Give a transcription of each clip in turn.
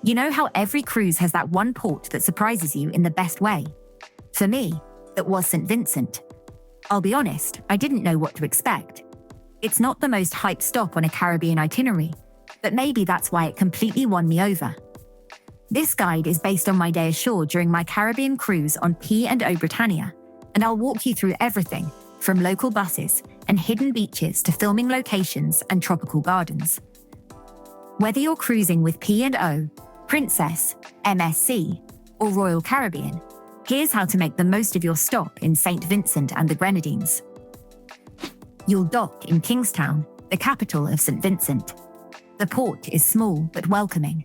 You know how every cruise has that one port that surprises you in the best way? For me, that was St Vincent. I'll be honest, I didn't know what to expect. It's not the most hyped stop on a Caribbean itinerary, but maybe that's why it completely won me over. This guide is based on my day ashore during my Caribbean cruise on P&O Britannia, and I'll walk you through everything from local buses and hidden beaches to filming locations and tropical gardens. Whether you're cruising with P&O, Princess, MSC, or Royal Caribbean, here's how to make the most of your stop in St Vincent and the Grenadines. You'll dock in Kingstown, the capital of St Vincent. The port is small but welcoming.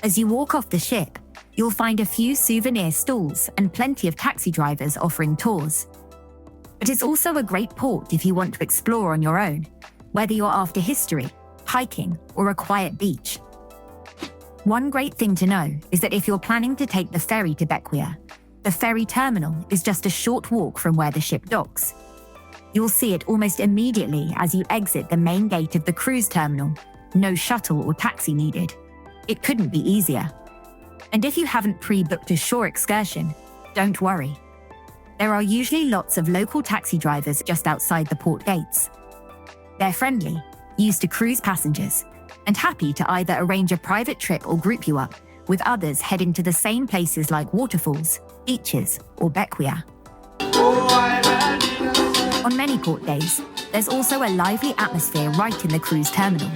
As you walk off the ship, you'll find a few souvenir stalls and plenty of taxi drivers offering tours. But it's also a great port if you want to explore on your own, whether you're after history, hiking, or a quiet beach. One great thing to know is that if you're planning to take the ferry to Bequia, the ferry terminal is just a short walk from where the ship docks. You'll see it almost immediately as you exit the main gate of the cruise terminal. No shuttle or taxi needed. It couldn't be easier. And if you haven't pre-booked a shore excursion, don't worry. There are usually lots of local taxi drivers just outside the port gates. They're friendly, used to cruise passengers, and happy to either arrange a private trip or group you up, with others heading to the same places like waterfalls, beaches, or Bequia. On many port days, there's also a lively atmosphere right in the cruise terminal.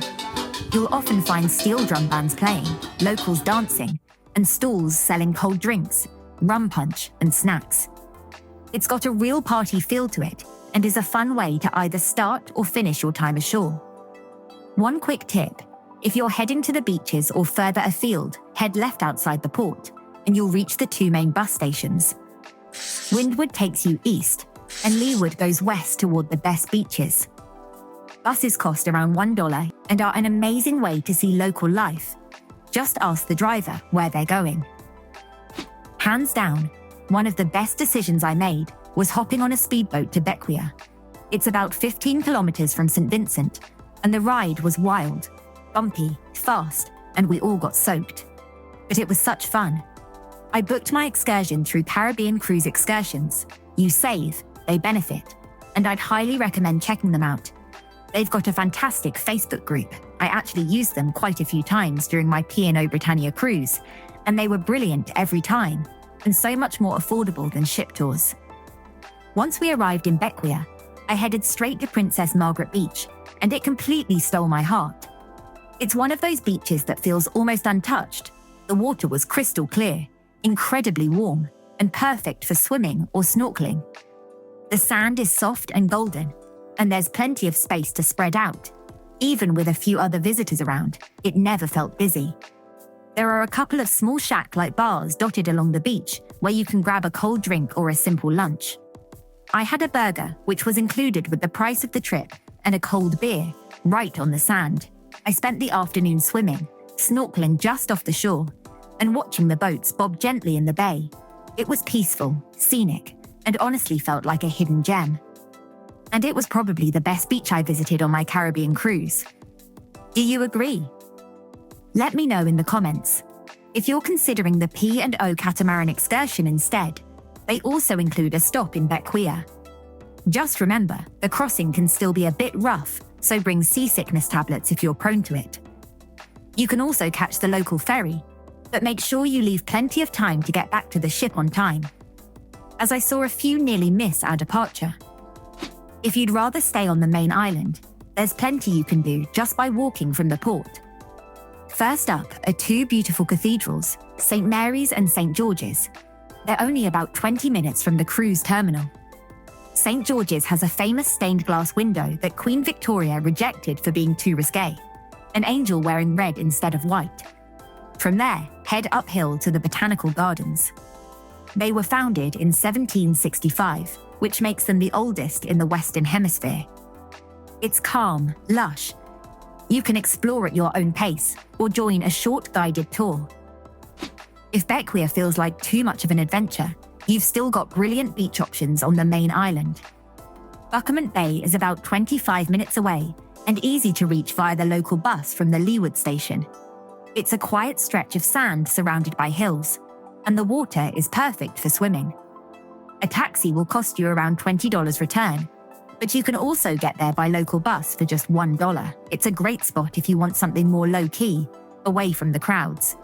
You'll often find steel drum bands playing, locals dancing, and stalls selling cold drinks, rum punch, and snacks. It's got a real party feel to it and is a fun way to either start or finish your time ashore. One quick tip: if you're heading to the beaches or further afield, head left outside the port, and you'll reach the two main bus stations. Windward takes you east, and leeward goes west toward the best beaches. Buses cost around $1 and are an amazing way to see local life. Just ask the driver where they're going. Hands down, one of the best decisions I made was hopping on a speedboat to Bequia. It's about 15 kilometers from St Vincent, and the ride was wild, bumpy, fast, and we all got soaked. But it was such fun. I booked my excursion through Caribbean Cruise Excursions. You save, they benefit, and I'd highly recommend checking them out. They've got a fantastic Facebook group. I actually used them quite a few times during my P&O Britannia cruise, and they were brilliant every time, and so much more affordable than ship tours. Once we arrived in Bequia, I headed straight to Princess Margaret Beach, and it completely stole my heart. It's one of those beaches that feels almost untouched. The water was crystal clear, incredibly warm, and perfect for swimming or snorkeling. The sand is soft and golden, and there's plenty of space to spread out. Even with a few other visitors around, it never felt busy. There are a couple of small shack-like bars dotted along the beach where you can grab a cold drink or a simple lunch. I had a burger, which was included with the price of the trip, and a cold beer, right on the sand. I spent the afternoon swimming, snorkeling just off the shore, and watching the boats bob gently in the bay. It was peaceful, scenic, and honestly felt like a hidden gem. And it was probably the best beach I visited on my Caribbean cruise. Do you agree? Let me know in the comments. If you're considering the P&O catamaran excursion instead, they also include a stop in Bequia. Just remember, the crossing can still be a bit rough, so bring seasickness tablets if you're prone to it. You can also catch the local ferry, but make sure you leave plenty of time to get back to the ship on time, as I saw a few nearly miss our departure. If you'd rather stay on the main island, there's plenty you can do just by walking from the port. First up are two beautiful cathedrals, St Mary's and St George's. They're only about 20 minutes from the cruise terminal. St George's has a famous stained glass window that Queen Victoria rejected for being too risque, an angel wearing red instead of white. From there, head uphill to the Botanical Gardens. They were founded in 1765, which makes them the oldest in the Western Hemisphere. It's calm, lush. You can explore at your own pace or join a short guided tour. If Bequia feels like too much of an adventure, you've still got brilliant beach options on the main island. Buccament Bay is about 25 minutes away and easy to reach via the local bus from the Leeward station. It's a quiet stretch of sand surrounded by hills, and the water is perfect for swimming. A taxi will cost you around $20 return, but you can also get there by local bus for just $1. It's a great spot if you want something more low-key, away from the crowds.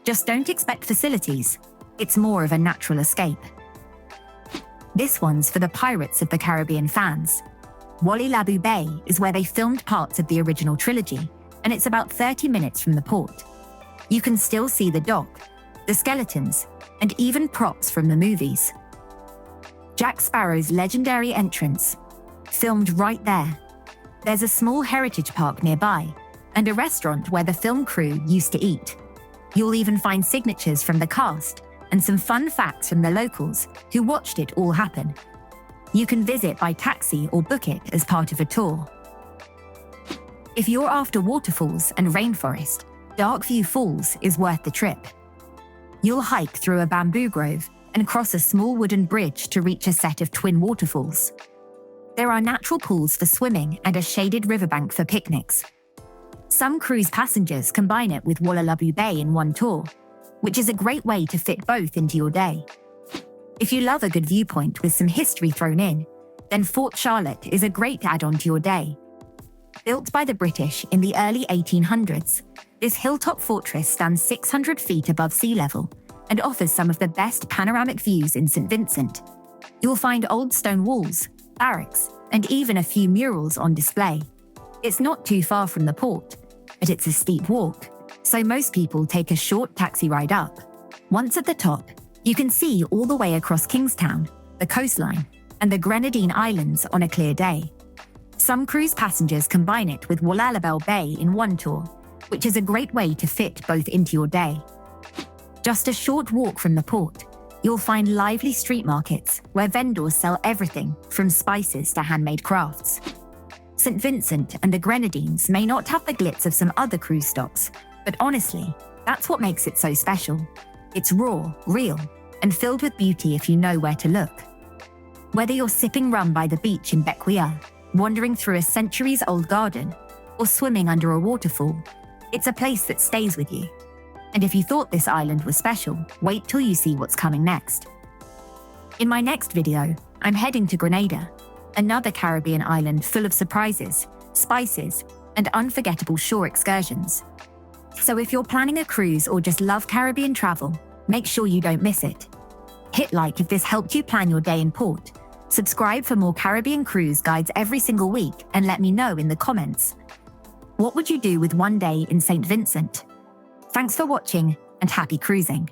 Just don't expect facilities. It's more of a natural escape. This one's for the Pirates of the Caribbean fans. Wallilabou Bay is where they filmed parts of the original trilogy, and it's about 30 minutes from the port. You can still see the dock, the skeletons, and even props from the movies. Jack Sparrow's legendary entrance, filmed right there. There's a small heritage park nearby, and a restaurant where the film crew used to eat. You'll even find signatures from the cast and some fun facts from the locals who watched it all happen. You can visit by taxi or book it as part of a tour. If you're after waterfalls and rainforest, Darkview Falls is worth the trip. You'll hike through a bamboo grove and cross a small wooden bridge to reach a set of twin waterfalls. There are natural pools for swimming and a shaded riverbank for picnics. Some cruise passengers combine it with Wallilabou Bay in one tour, which is a great way to fit both into your day. If you love a good viewpoint with some history thrown in, then Fort Charlotte is a great add-on to your day. Built by the British in the early 1800s, this hilltop fortress stands 600 feet above sea level and offers some of the best panoramic views in St Vincent. You'll find old stone walls, barracks, and even a few murals on display. It's not too far from the port, but it's a steep walk, so most people take a short taxi ride up. Once at the top, you can see all the way across Kingstown, the coastline, and the Grenadine Islands on a clear day. Some cruise passengers combine it with Wallilabou Bay in one tour, which is a great way to fit both into your day. Just a short walk from the port, you'll find lively street markets where vendors sell everything from spices to handmade crafts. St Vincent and the Grenadines may not have the glitz of some other cruise stops, but honestly, that's what makes it so special. It's raw, real, and filled with beauty if you know where to look. Whether you're sipping rum by the beach in Bequia, wandering through a centuries-old garden, or swimming under a waterfall, it's a place that stays with you. And if you thought this island was special, wait till you see what's coming next. In my next video, I'm heading to Grenada, another Caribbean island full of surprises, spices, and unforgettable shore excursions. So if you're planning a cruise or just love Caribbean travel, make sure you don't miss it. Hit like if this helped you plan your day in port. Subscribe for more Caribbean cruise guides every single week and let me know in the comments. What would you do with one day in St Vincent? Thanks for watching and happy cruising.